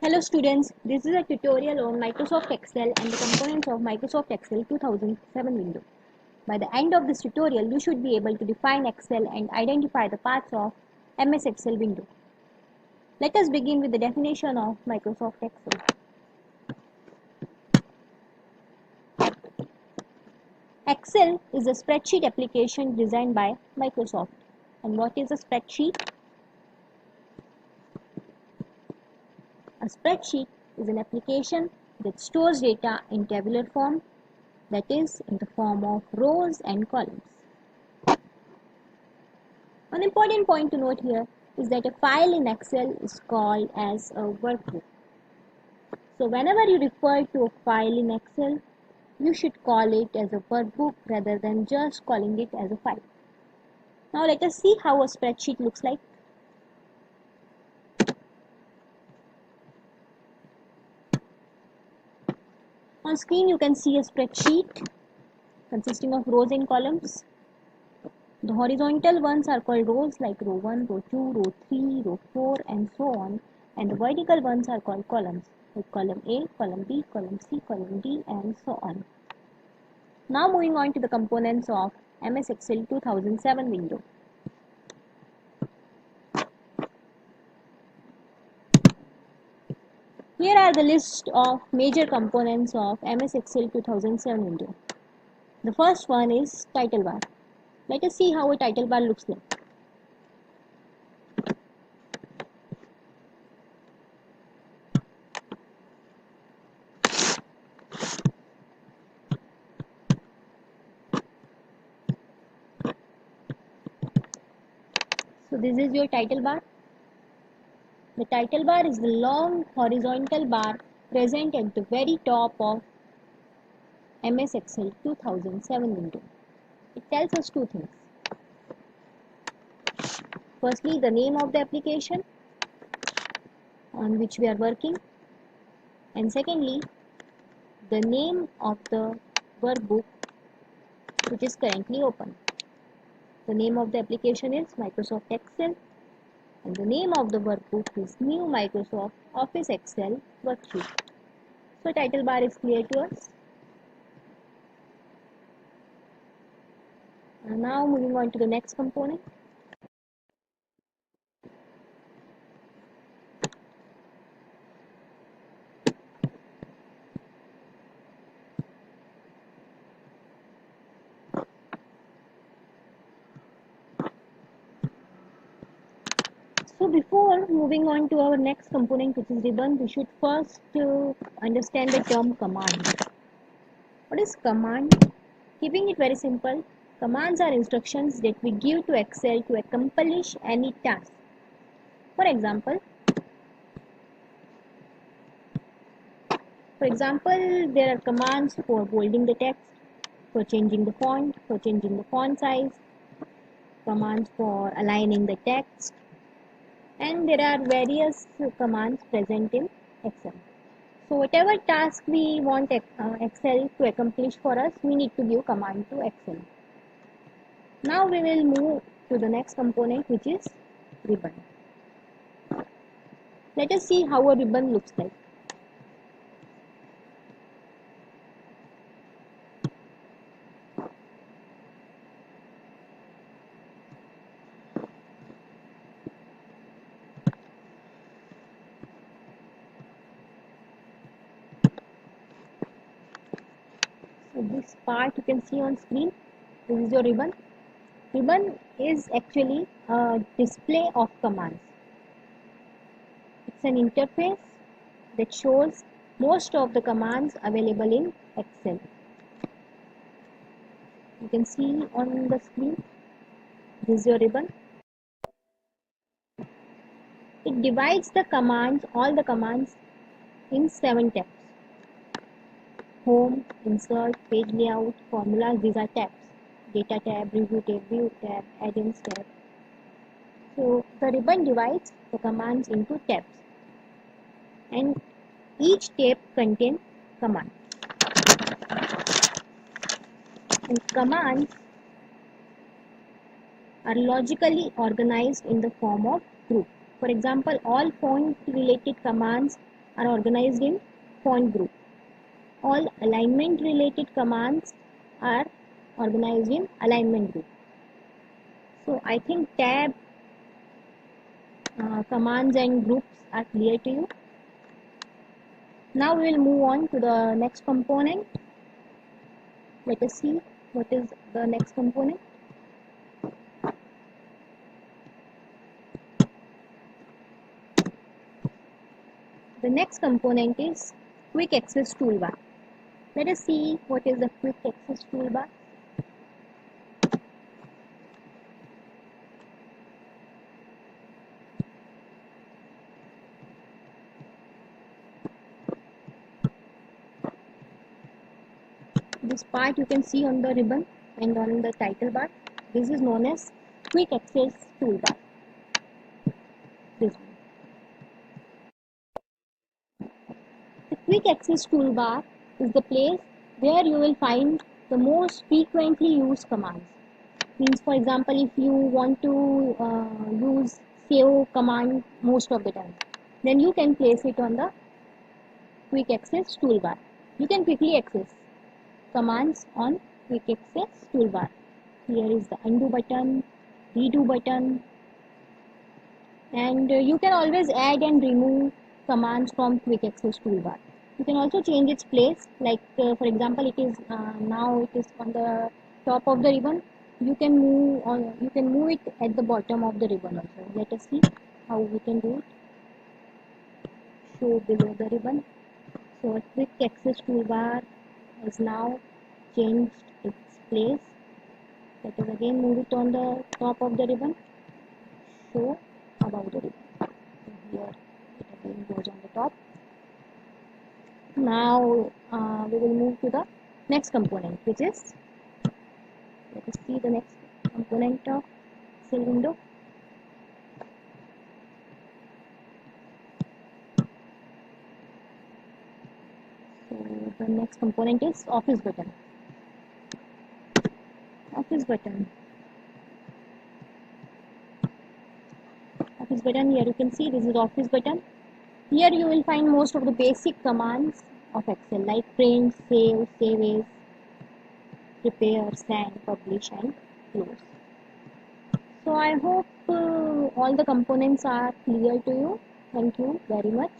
Hello students, this is a tutorial on Microsoft Excel and the components of Microsoft Excel 2007 window. By the end of this tutorial, you should be able to define Excel and identify the parts of MS Excel window. Let us begin with the definition of Microsoft Excel. Excel is a spreadsheet application designed by Microsoft. And what is a spreadsheet? A spreadsheet is an application that stores data in tabular form, that is, in the form of rows and columns. One important point to note here is that a file in Excel is called as a workbook. So whenever you refer to a file in Excel, you should call it as a workbook rather than just calling it as a file. Now let us see how a spreadsheet looks like. On screen you can see a spreadsheet consisting of rows and columns. The horizontal ones are called rows like row 1, row 2, row 3, row 4 and so on, and the vertical ones are called columns like column A, column B, column C, column D and so on. Now moving on to the components of MS Excel 2007 window. Here are the list of major components of MS Excel 2007 window. The first one is title bar. Let us see how a title bar looks like. So this is your title bar. The title bar is the long horizontal bar present at the very top of MS Excel 2007 window. It tells us two things. Firstly, the name of the application on which we are working, and secondly, the name of the workbook which is currently open. The name of the application is Microsoft Excel and the name of the workbook is New Microsoft Office Excel Worksheet. So title bar is clear to us. And now moving on to the next component. So before moving on to our next component, which is ribbon, we should first understand the term command. What is command? Keeping it very simple, commands are instructions that we give to Excel to accomplish any task. For example, there are commands for bolding the text, for changing the font, for changing the font size, commands for aligning the text, and there are various commands present in Excel. So whatever task we want Excel to accomplish for us, we need to give command to Excel. Now we will move to the next component, which is ribbon. Let us see how a ribbon looks like. So this part you can see on screen. This is your ribbon. Ribbon is actually a display of commands. It's an interface that shows most of the commands available in Excel. You can see on the screen, this is your ribbon. It divides the commands, all the commands, in 7 tabs. Home, insert, page layout, formulas, these are tabs. Data tab, review tab, view tab, add-ins tab. So the ribbon divides the commands into tabs, and each tab contains command. And commands are logically organized in the form of group. For example, all font related commands are organized in font group. All alignment related commands are organized in alignment group. So I think tab commands and groups are clear to you. Now we will move on to the next component. Let us see what is the next component. The next component is quick access toolbar. Let us see what is the quick access toolbar. This part you can see on the ribbon and on the title bar. This is known as quick access toolbar. This one. The quick access toolbar is the place where you will find the most frequently used commands. Means, for example, if you want to use save command most of the time, then you can place it on the quick access toolbar. You can quickly access commands on quick access toolbar. Here is the undo button, redo button, and you can always add and remove commands from quick access toolbar. You can also change its place, like for example, it is now it is on the top of the ribbon. You can move it at the bottom of the ribbon also. Let us see how we can do it. Show below the ribbon. So a quick access toolbar has now changed its place. Let us again move it on the top of the ribbon. Show above the ribbon. So here it again goes on the top. Now we will move to the next component, which is, let us see the next component of Excel window. So the next component is Office button. Office button. Office button. Here you can see this is Office button. Here you will find most of the basic commands of Excel, like print, save, save as, prepare, send, publish, and close. So I hope all the components are clear to you. Thank you very much.